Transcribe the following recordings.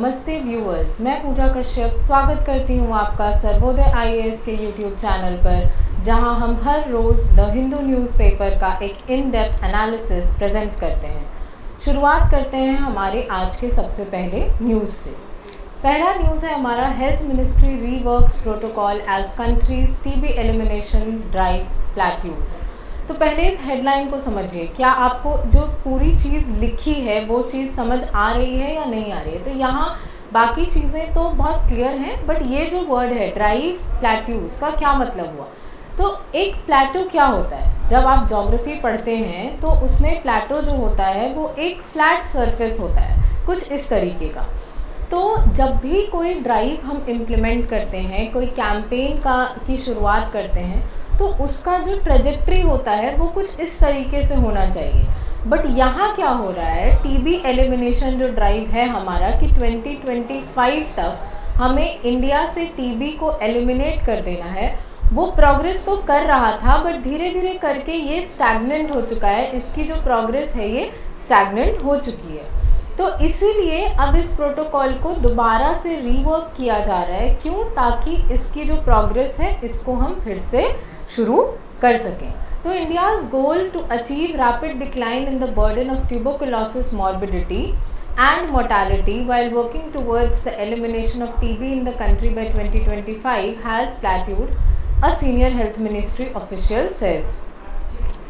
नमस्ते व्यूअर्स, मैं पूजा कश्यप स्वागत करती हूँ आपका सर्वोदय आईएएस के यूट्यूब चैनल पर, जहां हम हर रोज़ द हिंदू न्यूज़पेपर का एक इन डेप्थ एनालिसिस प्रेजेंट करते हैं। शुरुआत करते हैं हमारे आज के सबसे पहले न्यूज़ से। पहला न्यूज़ है हमारा, health ministry reworks protocol as countries TB elimination drive plateaus. तो पहले इस हेडलाइन को समझिए। क्या आपको जो पूरी चीज़ लिखी है वो चीज़ समझ आ रही है या नहीं आ रही है? तो यहाँ बाकी चीज़ें तो बहुत क्लियर हैं, बट ये जो वर्ड है ड्राइव प्लेट्यूज का क्या मतलब हुआ? तो एक प्लेटो क्या होता है? जब आप ज्योग्राफी पढ़ते हैं तो उसमें प्लेटो जो होता है वो एक फ्लैट सरफेस होता है, कुछ इस तरीके का। तो जब भी कोई ड्राइव हम इम्प्लीमेंट करते हैं, कोई कैंपेन की शुरुआत करते हैं, तो उसका जो ट्रेजेक्ट्री होता है वो कुछ इस तरीके से होना चाहिए। बट यहाँ क्या हो रहा है, टीबी एलिमिनेशन जो ड्राइव है हमारा कि 2025 तक हमें इंडिया से टीबी को एलिमिनेट कर देना है, वो प्रोग्रेस तो कर रहा था, बट धीरे धीरे करके ये स्टैग्नेंट हो चुका है। इसकी जो प्रोग्रेस है ये स्टैग्नेंट हो चुकी है। तो इसीलिए अब इस प्रोटोकॉल को दोबारा से रीवर्क किया जा रहा है। क्यों? ताकि इसकी जो प्रोग्रेस है इसको हम फिर से शुरू कर सकें। तो India's goal to achieve rapid decline in the burden of tuberculosis morbidity and mortality while working towards the elimination of TB in the country by 2025 has plateaued, a senior health ministry official says.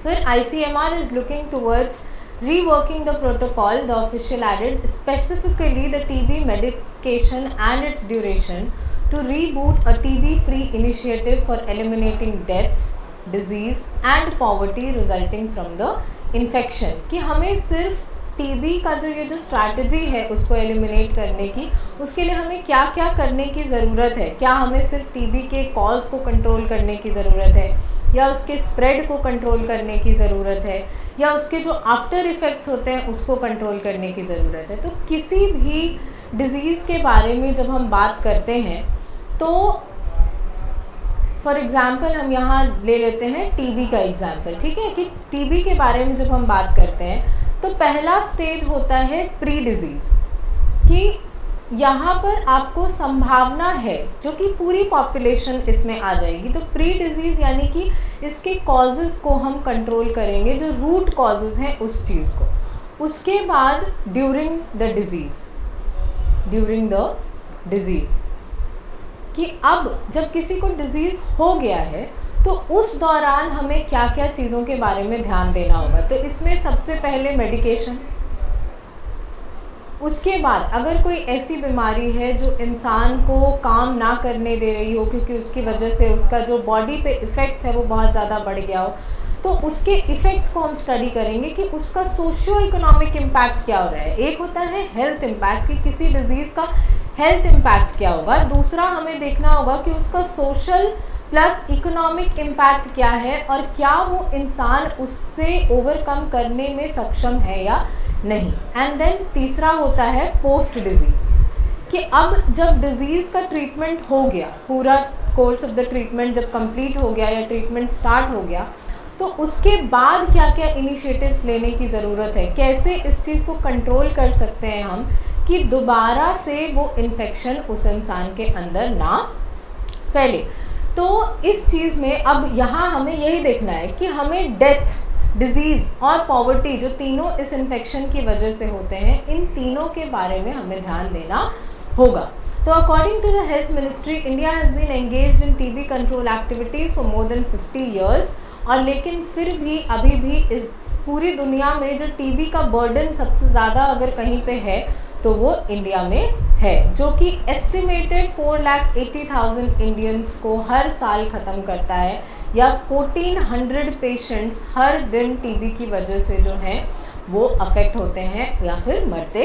Then ICMR is looking towards reworking the protocol, the official added, specifically the TB medication and its duration, to reboot a TB-free initiative for eliminating deaths, disease and poverty resulting from the infection. कि हमें सिर्फ TB का ये जो strategy है उसको eliminate करने की, उसके लिए हमें क्या क्या करने की ज़रूरत है? क्या हमें सिर्फ टीबी के कॉज को कंट्रोल करने की ज़रूरत है, या उसके स्प्रेड को कंट्रोल करने की ज़रूरत है, या उसके जो आफ्टर इफ़ेक्ट्स होते हैं उसको कंट्रोल करने की ज़रूरत है? तो किसी भी डिज़ीज़ के बारे में जब हम बात करते हैं तो फॉर एग्ज़ाम्पल हम यहाँ ले लेते हैं टीबी का एग्ज़ाम्पल, ठीक है? कि टीबी के बारे में जब हम बात करते हैं तो पहला स्टेज होता है प्री डिज़ीज़, कि यहाँ पर आपको संभावना है जो कि पूरी पॉपुलेशन इसमें आ जाएगी। तो प्री डिज़ीज़ यानी कि इसके कॉजेज़ को हम कंट्रोल करेंगे, जो रूट कॉजेज़ हैं उस चीज़ को। उसके बाद ड्यूरिंग द डिज़ीज़ कि अब जब किसी को डिज़ीज़ हो गया है तो उस दौरान हमें क्या क्या चीज़ों के बारे में ध्यान देना होगा। तो इसमें सबसे पहले मेडिकेशन, उसके बाद अगर कोई ऐसी बीमारी है जो इंसान को काम ना करने दे रही हो क्योंकि उसकी वजह से उसका जो बॉडी पे इफ़ेक्ट्स है वो बहुत ज़्यादा बढ़ गया हो, तो उसके इफ़ेक्ट्स को हम स्टडी करेंगे कि उसका सोशियो इकोनॉमिक इम्पैक्ट क्या हो रहा है। एक होता है हेल्थ इम्पैक्ट, कि किसी डिज़ीज़ का हेल्थ इम्पैक्ट क्या होगा। दूसरा हमें देखना होगा कि उसका सोशल प्लस इकोनॉमिक इम्पैक्ट क्या है और क्या वो इंसान उससे ओवरकम करने में सक्षम है या नहीं। एंड देन तीसरा होता है पोस्ट डिज़ीज़, कि अब जब डिज़ीज़ का ट्रीटमेंट हो गया, पूरा कोर्स ऑफ द ट्रीटमेंट जब कंप्लीट हो गया या ट्रीटमेंट स्टार्ट हो गया, तो उसके बाद क्या क्या इनिशिएटिव्स लेने की ज़रूरत है, कैसे इस चीज़ को कंट्रोल कर सकते हैं हम कि दोबारा से वो इन्फेक्शन उस इंसान के अंदर ना फैले। तो इस चीज़ में अब यहाँ हमें यही देखना है कि हमें डेथ, डिज़ीज़ और पॉवर्टी जो तीनों इस इन्फेक्शन की वजह से होते हैं, इन तीनों के बारे में हमें ध्यान देना होगा। तो according to the health ministry, India has been engaged in TB control activities for more than 50 years. और लेकिन फिर भी अभी भी इस पूरी दुनिया में जो टीबी का बर्डन सबसे ज़्यादा अगर कहीं पे है तो वो इंडिया में है, जो कि एस्टिमेटेड 4,80,000 इंडियंस को हर साल ख़त्म करता है, या 1400 पेशेंट्स हर दिन टीबी की वजह से जो हैं वो अफेक्ट होते हैं या फिर मरते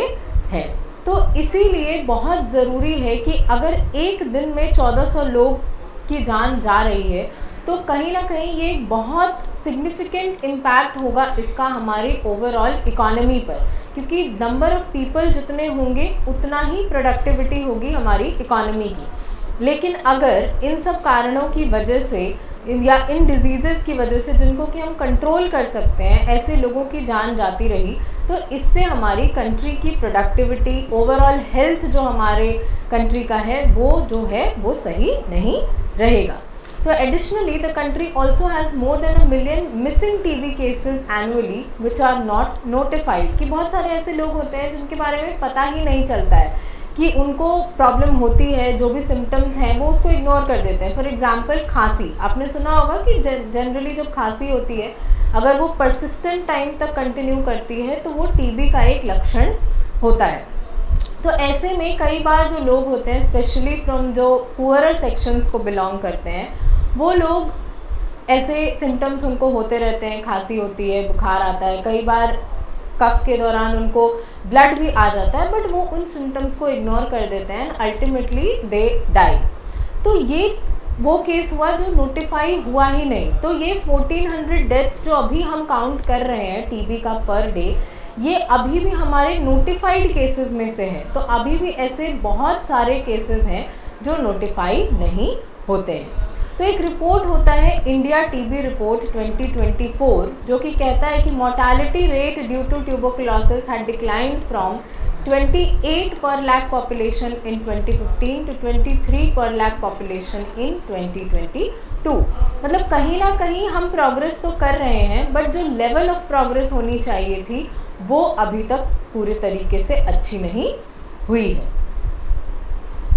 हैं। तो इसीलिए बहुत ज़रूरी है कि अगर एक दिन में 1400 लोग की जान जा रही है तो कहीं ना कहीं ये एक बहुत सिग्निफिकेंट इम्पैक्ट होगा इसका हमारी ओवरऑल इकोनॉमी पर, क्योंकि नंबर ऑफ़ पीपल जितने होंगे उतना ही प्रोडक्टिविटी होगी हमारी इकोनॉमी की। लेकिन अगर इन सब कारणों की वजह से या इन डिजीज़ेज़ की वजह से जिनको कि हम कंट्रोल कर सकते हैं, ऐसे लोगों की जान जाती रही तो इससे हमारी कंट्री की प्रोडक्टिविटी, ओवरऑल हेल्थ जो हमारे कंट्री का है वो सही नहीं रहेगा। तो additionally the country also has more than 1 million missing TB cases annually which are not notified, कि बहुत सारे ऐसे लोग होते हैं जिनके बारे में पता ही नहीं चलता है कि उनको प्रॉब्लम होती है, जो भी सिम्टम्स हैं वो उसको इग्नोर कर देते हैं। फॉर एग्जांपल खांसी, आपने सुना होगा कि जनरली जब खांसी होती है अगर वो परसिस्टेंट टाइम तक कंटिन्यू करती है तो वो टीबी का एक लक्षण होता है। तो ऐसे में कई बार जो लोग होते हैं, स्पेशली फ्रॉम जो पुअरर सेक्शंस को बिलोंग करते हैं, वो लोग ऐसे सिम्टम्स उनको होते रहते हैं, खांसी होती है, बुखार आता है, कई बार कफ के दौरान उनको ब्लड भी आ जाता है, बट वो उन सिम्टम्स को इग्नोर कर देते हैं, अल्टीमेटली दे डाई। तो ये वो केस हुआ जो नोटिफाई हुआ ही नहीं। तो ये 1400 डेथ्स जो अभी हम काउंट कर रहे हैं टीबी का पर डे, ये अभी भी हमारे नोटिफाइड केसेस में से हैं। तो अभी भी ऐसे बहुत सारे केसेस हैं जो नोटिफाई नहीं होते हैं। तो एक रिपोर्ट होता है इंडिया टीबी रिपोर्ट 2024 जो कि कहता है कि mortality rate due to tuberculosis had declined from 28 per lakh population in 2015 to 23 पर लाख पॉपुलेशन इन 2022। मतलब कहीं ना कहीं हम प्रोग्रेस तो कर रहे हैं, बट जो लेवल ऑफ प्रोग्रेस होनी चाहिए थी वो अभी तक पूरे तरीके से अच्छी नहीं हुई है।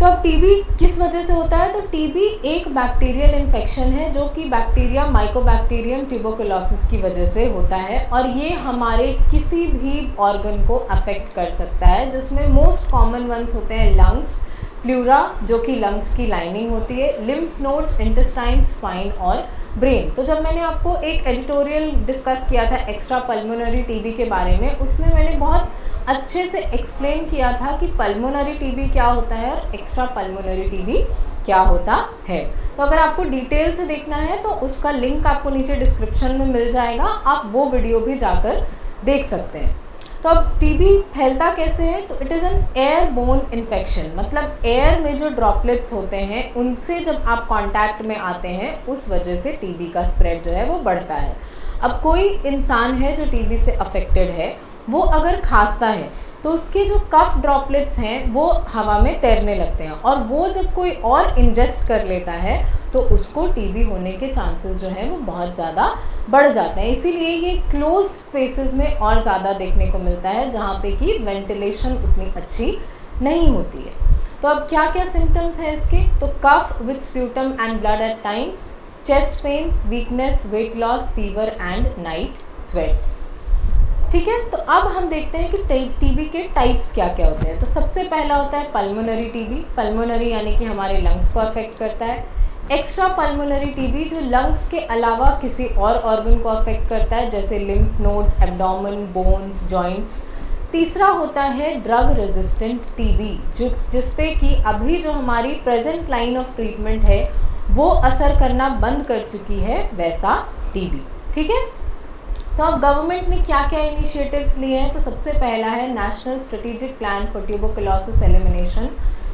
तो अब टीबी किस वजह से होता है? तो टीबी एक बैक्टीरियल इन्फेक्शन है जो कि बैक्टीरिया माइकोबैक्टीरियम ट्यूबरकुलोसिस की वजह से होता है, और ये हमारे किसी भी ऑर्गन को अफेक्ट कर सकता है, जिसमें मोस्ट कॉमन वंस होते हैं लंग्स, प्लूरा जो कि लंग्स की लाइनिंग होती है, लिम्फ नोड्स, इंटेस्टाइन, स्पाइन और ब्रेन। तो जब मैंने आपको एक एडिटोरियल डिस्कस किया था एक्स्ट्रा पल्मोनरी टीबी के बारे में, उसमें मैंने बहुत अच्छे से एक्सप्लेन किया था कि पल्मोनरी टीबी क्या होता है और एक्स्ट्रा पल्मोनरी टीबी क्या होता है। तो अगर आपको डिटेल से देखना है तो उसका लिंक आपको नीचे डिस्क्रिप्शन में मिल जाएगा, आप वो वीडियो भी जाकर देख सकते हैं। तो अब टीबी फैलता कैसे है? तो it is an airborne infection, मतलब एयर में जो ड्रॉपलेट्स होते हैं उनसे जब आप कांटेक्ट में आते हैं उस वजह से टीबी का स्प्रेड जो है वो बढ़ता है। अब कोई इंसान है जो टीबी से अफेक्टेड है, वो अगर खांसता है तो उसके जो कफ ड्रॉपलेट्स हैं वो हवा में तैरने लगते हैं, और वो जब कोई और इंजेस्ट कर लेता है तो उसको टीबी होने के चांसेस जो हैं वो बहुत ज़्यादा बढ़ जाते हैं। इसीलिए ये क्लोज स्पेसेस में और ज़्यादा देखने को मिलता है जहाँ पे कि वेंटिलेशन उतनी अच्छी नहीं होती है। तो अब क्या क्या सिम्टम्स हैं इसके? तो cough with sputum and blood at times, chest pains, weakness, weight loss, fever and night sweats. ठीक है, तो अब हम देखते हैं कि टीबी के टाइप्स क्या क्या होते हैं। तो सबसे पहला होता है पल्मोनरी टीबी। पल्मोनरी यानी कि हमारे लंग्स को अफेक्ट करता है। एक्स्ट्रा पल्मोनरी टीबी जो लंग्स के अलावा किसी और ऑर्गन को अफेक्ट करता है, जैसे lymph nodes, abdomen, bones, joints. तीसरा होता है ड्रग रेजिस्टेंट टीबी, जिस पे कि अभी जो हमारी प्रेजेंट लाइन ऑफ ट्रीटमेंट है वो असर करना बंद कर चुकी है, वैसा टीबी। ठीक है, तो अब गवर्नमेंट ने क्या क्या इनिशिएटिव्स लिए हैं? तो सबसे पहला है national strategic plan for tuberculosis elimination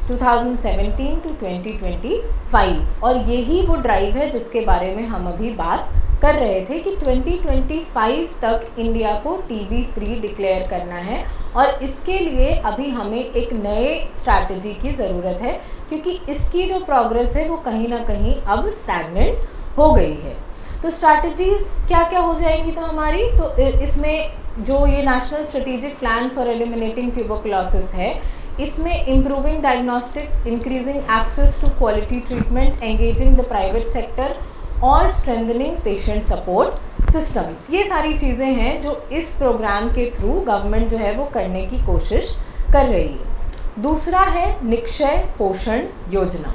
2017 to 2025, और यही वो ड्राइव है जिसके बारे में हम अभी बात कर रहे थे कि 2025 तक इंडिया को टीबी फ्री डिक्लेयर करना है, और इसके लिए अभी हमें एक नए स्ट्रैटेजी की ज़रूरत है, क्योंकि इसकी जो प्रोग्रेस है वो कहीं ना कहीं अब स्टैग्नेंट हो गई है। तो स्ट्रैटेजीज़ क्या क्या हो जाएंगी तो हमारी, तो इसमें जो ये national strategic plan for eliminating tuberculosis है, इसमें improving diagnostics, increasing access to quality treatment, engaging the private sector और स्ट्रेंथनिंग पेशेंट सपोर्ट सिस्टम्स, ये सारी चीज़ें हैं जो इस प्रोग्राम के थ्रू गवर्नमेंट जो है वो करने की कोशिश कर रही है। दूसरा है निक्षय पोषण योजना।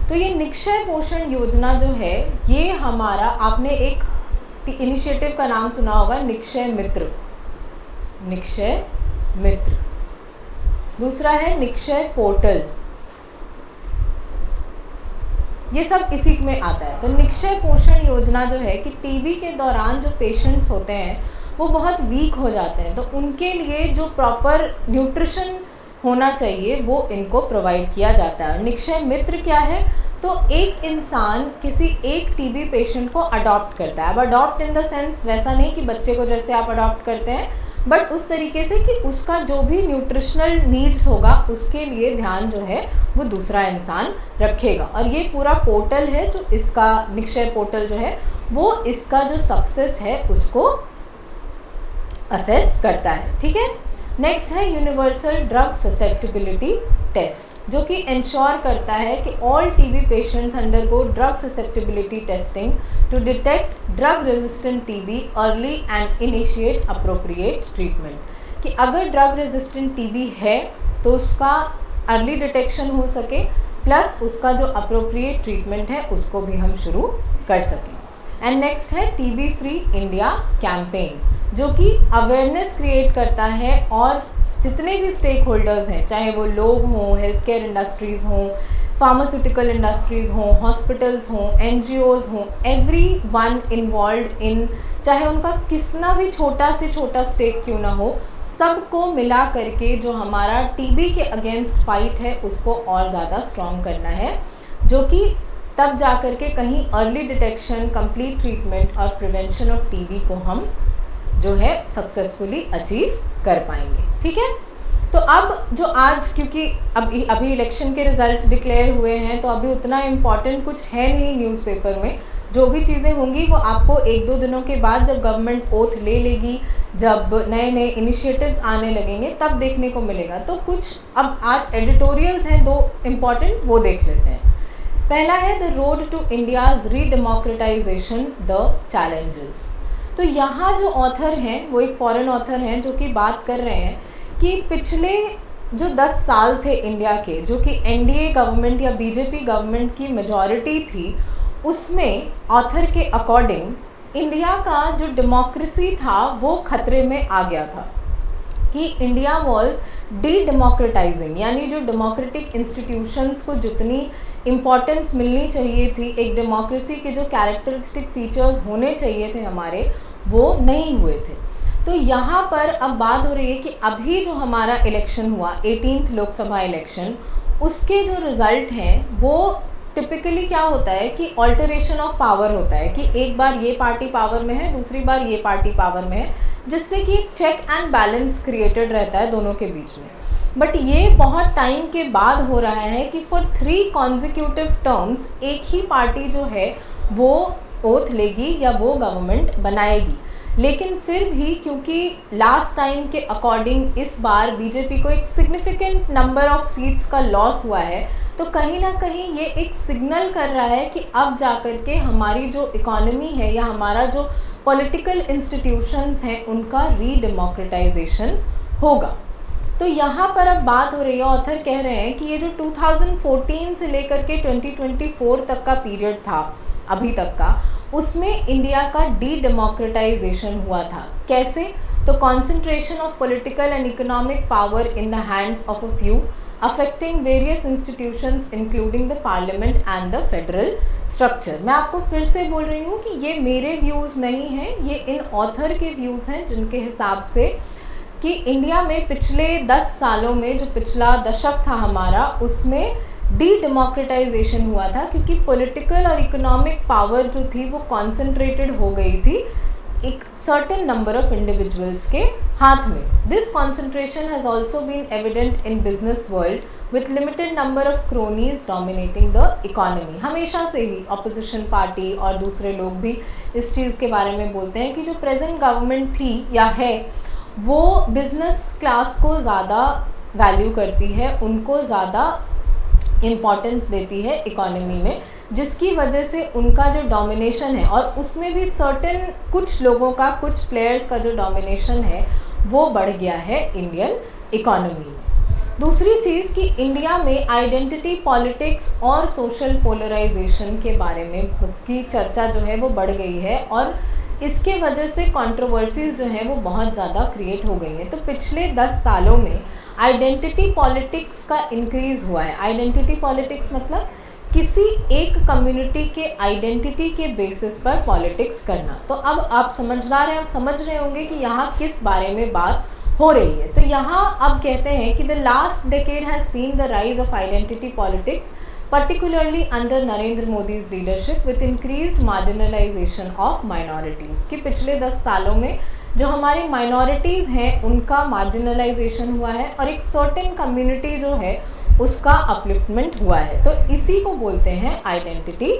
तो ये निक्षय पोषण योजना जो है ये हमारा, आपने एक इनिशिएटिव का नाम सुना होगा, निक्षय मित्र। निक्षय मित्र। दूसरा है निक्षय पोर्टल, ये सब इसी में आता है। तो निक्षय पोषण योजना जो है कि टीबी के दौरान जो पेशेंट्स होते हैं वो बहुत वीक हो जाते हैं, तो उनके लिए जो प्रॉपर न्यूट्रिशन होना चाहिए वो इनको प्रोवाइड किया जाता है। निक्षय मित्र क्या है? तो एक इंसान किसी एक टीबी पेशेंट को अडॉप्ट करता है। अब अडॉप्ट इन द सेंस वैसा नहीं कि बच्चे को जैसे आप अडॉप्ट करते हैं बट उस तरीके से कि उसका जो भी न्यूट्रिशनल नीड्स होगा उसके लिए ध्यान जो है वो दूसरा इंसान रखेगा। और ये पूरा पोर्टल है जो इसका निक्षय पोर्टल जो है वो इसका जो सक्सेस है उसको असेस करता है। ठीक है, नेक्स्ट है यूनिवर्सल ड्रग ससेप्टिबिलिटी टेस्ट, जो कि इंश्योर करता है कि all TB patients undergo drug susceptibility testing to detect drug resistant TB early and initiate appropriate treatment. कि अगर ड्रग रेजिस्टेंट टीबी है तो उसका अर्ली डिटेक्शन हो सके, प्लस उसका जो अप्रोप्रिएट ट्रीटमेंट है उसको भी हम शुरू कर सकें। एंड नेक्स्ट है टीबी फ्री इंडिया कैंपेन, जो कि अवेयरनेस क्रिएट करता है और जितने भी स्टेक होल्डर्स हैं, चाहे वो लोग हों, हेल्थ केयर इंडस्ट्रीज़ हों, फार्मास्यूटिकल इंडस्ट्रीज़ हों, हॉस्पिटल्स हों, एनजीओज़ हों, एवरी वन इन्वॉल्व इन, चाहे उनका कितना भी छोटा से छोटा स्टेक क्यों ना हो, सबको मिला करके जो हमारा टीबी के अगेंस्ट फाइट है उसको और ज़्यादा स्ट्रॉन्ग करना है, जो कि तब जा कर के कहीं अर्ली डिटेक्शन, कंप्लीट ट्रीटमेंट और प्रिवेंशन ऑफ टीबी को हम जो है सक्सेसफुली अचीव कर पाएंगे। ठीक है, तो अब जो आज, क्योंकि अभी इलेक्शन के रिजल्ट्स डिक्लेयर हुए हैं तो अभी उतना इम्पॉर्टेंट कुछ है नहीं न्यूज़पेपर में, जो भी चीज़ें होंगी वो आपको 1-2 दिनों के बाद जब गवर्नमेंट ओथ ले लेगी, जब नए नए इनिशिएटिव्स आने लगेंगे तब देखने को मिलेगा। तो कुछ अब आज एडिटोरियल्स हैं 2 इम्पॉर्टेंट, वो देख लेते हैं। पहला है the road to India's redemocratization the challenges. तो यहाँ जो ऑथर हैं वो एक फॉरेन ऑथर हैं जो कि बात कर रहे हैं कि पिछले जो 10 साल थे इंडिया के, जो कि एनडीए गवर्नमेंट या बीजेपी गवर्नमेंट की मेजॉरिटी थी, उसमें ऑथर के अकॉर्डिंग इंडिया का जो डेमोक्रेसी था वो खतरे में आ गया था। कि इंडिया वॉज डी डेमोक्रेटाइजिंग, यानी जो डेमोक्रेटिक इंस्टीट्यूशंस को जितनी इम्पॉर्टेंस मिलनी चाहिए थी, एक डेमोक्रेसी के जो कैरेक्टरिस्टिक फीचर्स होने चाहिए थे हमारे, वो नहीं हुए थे। तो यहाँ पर अब बात हो रही है कि अभी जो हमारा इलेक्शन हुआ 18th लोकसभा इलेक्शन, उसके जो रिज़ल्ट हैं वो टिपिकली क्या होता है कि ऑल्टरेशन ऑफ पावर होता है, कि एक बार ये पार्टी पावर में है, दूसरी बार ये पार्टी पावर में है, जिससे कि एक चेक एंड बैलेंस क्रिएटेड रहता है दोनों के बीच में। बट ये बहुत टाइम के बाद हो रहा है कि फॉर 3 कॉन्जिक्यूटिव टर्म्स एक ही पार्टी जो है वो ओथ लेगी या वो गवर्नमेंट बनाएगी। लेकिन फिर भी क्योंकि लास्ट टाइम के अकॉर्डिंग इस बार बीजेपी को एक सिग्निफिकेंट नंबर ऑफ सीट्स का लॉस हुआ है, तो कहीं ना कहीं ये एक सिग्नल कर रहा है कि अब जाकर के हमारी जो इकोनॉमी है या हमारा जो पॉलिटिकल इंस्टीट्यूशंस हैं उनका रीडेमोक्रेटाइजेशन होगा। तो यहाँ पर अब बात हो रही है, ऑथर कह रहे हैं कि ये जो 2014 से लेकर के 2024 तक का पीरियड था अभी तक का, उसमें इंडिया का डी डेमोक्रेटाइजेशन हुआ था। कैसे? तो concentration of political and economic power in the hands of a few affecting various institutions including the parliament and the federal structure. मैं आपको फिर से बोल रही हूँ कि ये मेरे व्यूज़ नहीं हैं, ये इन ऑथर के व्यूज़ हैं, जिनके हिसाब से कि इंडिया में पिछले 10 सालों में जो पिछला दशक था हमारा, उसमें डी डेमोक्रेटाइजेशन हुआ था, क्योंकि पॉलिटिकल और इकोनॉमिक पावर जो थी वो कॉन्सेंट्रेटेड हो गई थी एक सर्टेन नंबर ऑफ इंडिविजुअल्स के हाथ में। This concentration has also been evident in business world with limited number of cronies dominating the economy. हमेशा से ही ऑपोजिशन पार्टी और दूसरे लोग भी इस चीज़ के बारे में बोलते हैं कि जो प्रेजेंट गवर्नमेंट थी या है वो बिजनेस क्लास को ज़्यादा वैल्यू करती है, उनको ज़्यादा इम्पॉर्टेंस देती है इकोनॉमी में, जिसकी वजह से उनका जो डोमिनेशन है, और उसमें भी सर्टेन कुछ लोगों का, कुछ प्लेयर्स का जो डोमिनेशन है वो बढ़ गया है इंडियन इकोनॉमी में। दूसरी चीज़ कि इंडिया में आइडेंटिटी पॉलिटिक्स और सोशल पोलराइजेशन के बारे में की चर्चा जो है वो बढ़ गई है, और इसके वजह से कंट्रोवर्सीज जो हैं वो बहुत ज़्यादा क्रिएट हो गई हैं। तो पिछले 10 सालों में आइडेंटिटी पॉलिटिक्स का इंक्रीज़ हुआ है। आइडेंटिटी पॉलिटिक्स मतलब किसी एक कम्युनिटी के आइडेंटिटी के बेसिस पर पॉलिटिक्स करना। तो अब आप समझदार हैं, आप समझ रहे होंगे कि यहाँ किस बारे में बात हो रही है। तो यहाँ अब कहते हैं कि the last decade has seen the rise of identity politics particularly under Narendra Modi's leadership with increase marginalisation of minorities. कि पिछले 10 सालों में जो हमारी माइनॉरिटीज़ हैं उनका मार्जिनलाइजेशन हुआ है और एक सर्टेन कम्युनिटी जो है उसका अपलिफ्टमेंट हुआ है। तो इसी को बोलते हैं आइडेंटिटी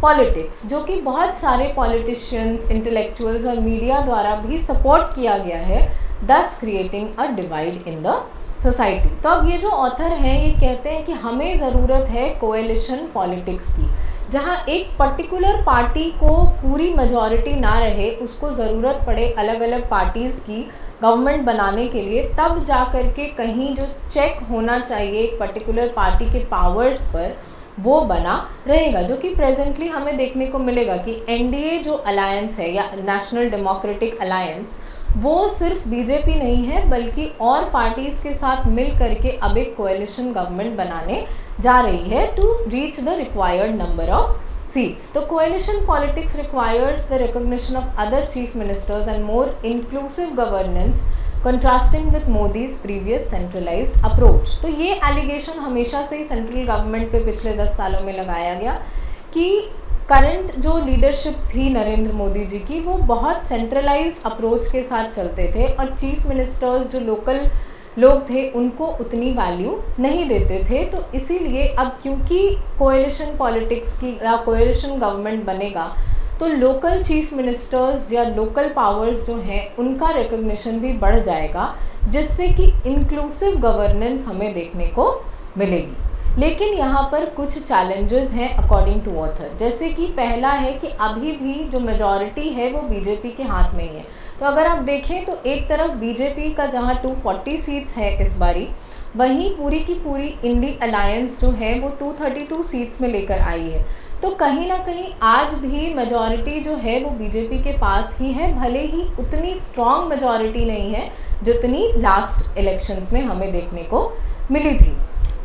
पॉलिटिक्स, जो कि बहुत सारे पॉलिटिशियंस, इंटेलेक्चुअल्स और मीडिया द्वारा भी सपोर्ट किया गया है, दस creating a divide in the society. तो अब ये जो ऑथर हैं ये कहते हैं कि हमें ज़रूरत है कोएलिशन पॉलिटिक्स की, जहाँ एक पर्टिकुलर पार्टी को पूरी मेजॉरिटी ना रहे, उसको ज़रूरत पड़े अलग अलग पार्टीज़ की गवर्नमेंट बनाने के लिए, तब जा कर के कहीं जो चेक होना चाहिए एक पर्टिकुलर पार्टी के पावर्स पर वो बना रहेगा। जो कि प्रेजेंटली हमें देखने को मिलेगा कि एनडीए जो अलायंस है या नेशनल डेमोक्रेटिक अलायंस, वो सिर्फ बीजेपी नहीं है बल्कि और पार्टीज़ के साथ मिल करके अब एक कोएलिशन गवर्नमेंट बनाने जा रही है to reach the required number of seats. The coalition politics requires the recognition of other chief ministers and more inclusive governance, contrasting with Modi's previous centralized approach. तो ये एलिगेशन हमेशा से ही सेंट्रल गवर्नमेंट पे पिछले 10 सालों में लगाया गया कि करंट जो लीडरशिप थी नरेंद्र मोदी जी की, वो बहुत सेंट्रलाइज्ड अप्रोच के साथ चलते थे और चीफ मिनिस्टर्स जो लोकल लोग थे उनको उतनी वैल्यू नहीं देते थे। तो इसीलिए अब क्योंकि कोएलिशन पॉलिटिक्स की या कोएलिशन गवर्नमेंट बनेगा तो लोकल चीफ मिनिस्टर्स या लोकल पावर्स जो हैं उनका रिकग्निशन भी बढ़ जाएगा, जिससे कि इंक्लूसिव गवर्नेंस हमें देखने को मिलेगी। लेकिन यहाँ पर कुछ चैलेंजेस हैं अकॉर्डिंग टू ऑथर, जैसे कि पहला है कि अभी भी जो मेजॉरिटी है वो बीजेपी के हाथ में ही है। तो अगर आप देखें तो एक तरफ बीजेपी का जहाँ 240 सीट्स है इस बारी, वहीं पूरी की पूरी इंडी अलायंस जो है वो 232 सीट्स में लेकर आई है। तो कहीं ना कहीं आज भी मेजॉरिटी जो है वो बीजेपी के पास ही है, भले ही उतनी स्ट्रॉन्ग मेजॉरिटी नहीं है जितनी लास्ट इलेक्शंस में हमें देखने को मिली थी।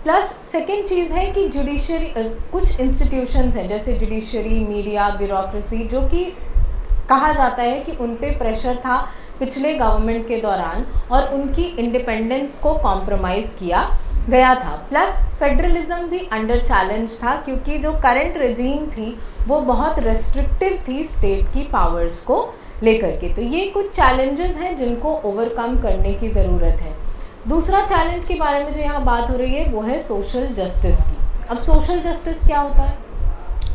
प्लस सेकेंड चीज़ है कि जुडिशरी, कुछ इंस्टीट्यूशंस हैं जैसे जुडिशरी, मीडिया, ब्यूरोक्रेसी, जो कि कहा जाता है कि उन पे प्रेशर था पिछले गवर्नमेंट के दौरान और उनकी इंडिपेंडेंस को कॉम्प्रोमाइज़ किया गया था। प्लस फेडरलिज्म भी अंडर चैलेंज था क्योंकि जो करंट रेजीम थी वो बहुत रेस्ट्रिक्टिव थी स्टेट की पावर्स को लेकर के। तो ये कुछ चैलेंजेस हैं जिनको ओवरकम करने की ज़रूरत है। दूसरा चैलेंज के बारे में जो यहाँ बात हो रही है वो है सोशल जस्टिस की। अब सोशल जस्टिस क्या होता है?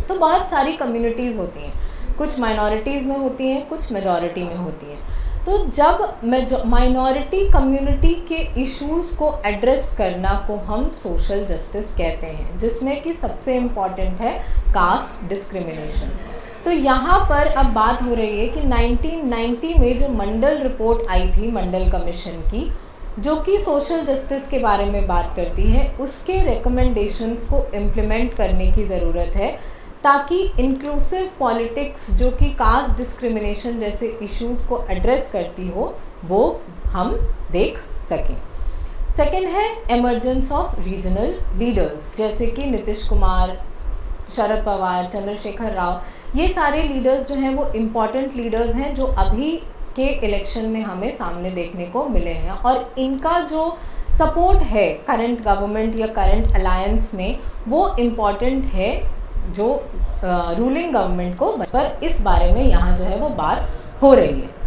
तो बहुत सारी कम्युनिटीज़ होती हैं, कुछ माइनॉरिटीज़ में होती हैं, कुछ मेजॉरिटी में होती हैं। तो जब माइनॉरिटी कम्युनिटी के इश्यूज़ को एड्रेस करना को हम सोशल जस्टिस कहते हैं, जिसमें कि सबसे इम्पॉर्टेंट है कास्ट डिस्क्रिमिनेशन। तो यहाँ पर अब बात हो रही है कि 1990 में जो मंडल रिपोर्ट आई थी, मंडल कमीशन की, जो कि सोशल जस्टिस के बारे में बात करती है, उसके रिकमेंडेशंस को इम्प्लीमेंट करने की ज़रूरत है ताकि इंक्लूसिव पॉलिटिक्स जो कि कास्ट डिस्क्रिमिनेशन जैसे इश्यूज़ को एड्रेस करती हो वो हम देख सकें। सेकेंड है एमर्जेंस ऑफ रीजनल लीडर्स, जैसे कि नीतीश कुमार, शरद पवार, चंद्रशेखर राव, ये सारे लीडर्स जो हैं वो इम्पॉर्टेंट लीडर्स हैं जो अभी के इलेक्शन में हमें सामने देखने को मिले हैं और इनका जो सपोर्ट है करंट गवर्नमेंट या करंट अलायंस में वो इम्पॉर्टेंट है जो रूलिंग गवर्नमेंट को, पर इस बारे में यहाँ जो है वो बात हो रही है।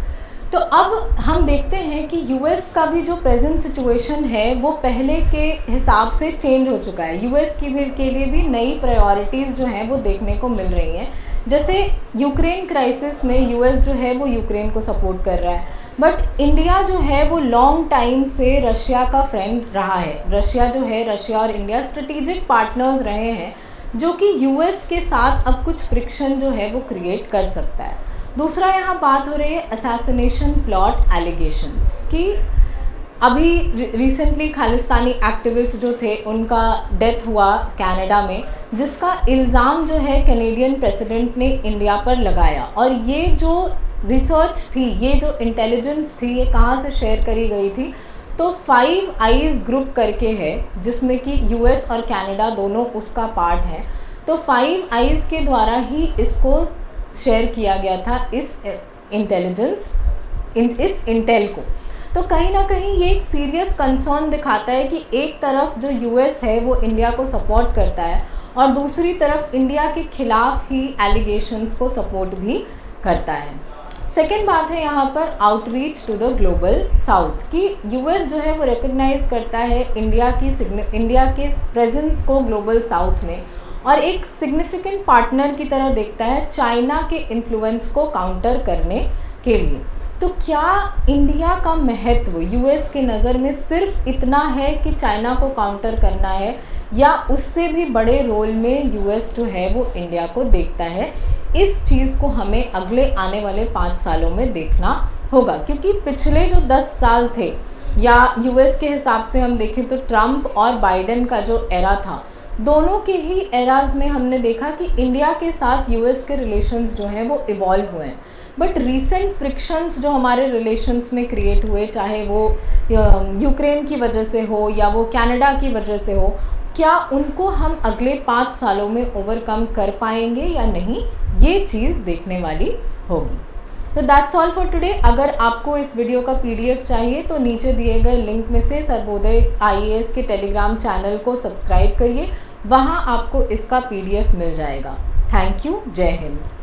तो अब हम देखते हैं कि यूएस का भी जो प्रेजेंट सिचुएशन है वो पहले के हिसाब से चेंज हो चुका है। यूएस की भी के लिए भी नई प्रायोरिटीज़ जो हैं वो देखने को मिल रही हैं। जैसे यूक्रेन क्राइसिस में यूएस जो है वो यूक्रेन को सपोर्ट कर रहा है, बट इंडिया जो है वो लॉन्ग टाइम से रशिया का फ्रेंड रहा है। रशिया और इंडिया स्ट्रेटेजिक पार्टनर्स रहे हैं, जो कि यूएस के साथ अब कुछ फ्रिक्शन जो है वो क्रिएट कर सकता है। दूसरा यहाँ बात हो रही है असैसिनेशन प्लॉट एलिगेशंस की। अभी रिसेंटली खालिस्तानी एक्टिविस्ट जो थे उनका डेथ हुआ कनाडा में, जिसका इल्ज़ाम जो है कैनेडियन प्रेसिडेंट ने इंडिया पर लगाया। और ये जो रिसर्च थी, ये जो इंटेलिजेंस थी, ये कहाँ से शेयर करी गई थी? तो 5 आइज़ ग्रुप करके है जिसमें कि यूएस और कनाडा दोनों उसका पार्ट है। तो 5 आइज़ के द्वारा ही इसको शेयर किया गया था, इस इंटेल को। तो कहीं ना कहीं ये एक सीरियस कंसर्न दिखाता है कि एक तरफ जो यूएस है वो इंडिया को सपोर्ट करता है और दूसरी तरफ इंडिया के खिलाफ ही एलिगेशंस को सपोर्ट भी करता है। सेकेंड बात है यहाँ पर outreach to the global south कि यूएस जो है वो रिकग्नाइज करता है इंडिया के प्रेजेंस को ग्लोबल साउथ में और एक सिग्निफिकेंट पार्टनर की तरह देखता है चाइना के इन्फ्लुएंस को काउंटर करने के लिए। तो क्या इंडिया का महत्व यूएस के नज़र में सिर्फ इतना है कि चाइना को काउंटर करना है, या उससे भी बड़े रोल में यूएस जो है वो इंडिया को देखता है? इस चीज़ को हमें अगले आने वाले 5 सालों में देखना होगा, क्योंकि पिछले जो 10 साल थे या यूएस के हिसाब से हम देखें तो ट्रंप और बाइडेन का जो एरा था, दोनों के ही एराज में हमने देखा कि इंडिया के साथ यूएस के रिलेशंस जो हैं वो इवॉल्व हुए हैं। बट रीसेंट फ्रिक्शंस जो हमारे रिलेशंस में क्रिएट हुए, चाहे वो यूक्रेन की वजह से हो या वो कनाडा की वजह से हो, क्या उनको हम अगले 5 सालों में ओवरकम कर पाएंगे या नहीं, ये चीज़ देखने वाली होगी। तो दैट्स ऑल फॉर टुडे। अगर आपको इस वीडियो का पीडीएफ चाहिए तो नीचे दिए गए लिंक में से सर्वोदय आईएएस के टेलीग्राम चैनल को सब्सक्राइब करिए, वहाँ आपको इसका पीडीएफ मिल जाएगा। Thank you. जय हिंद।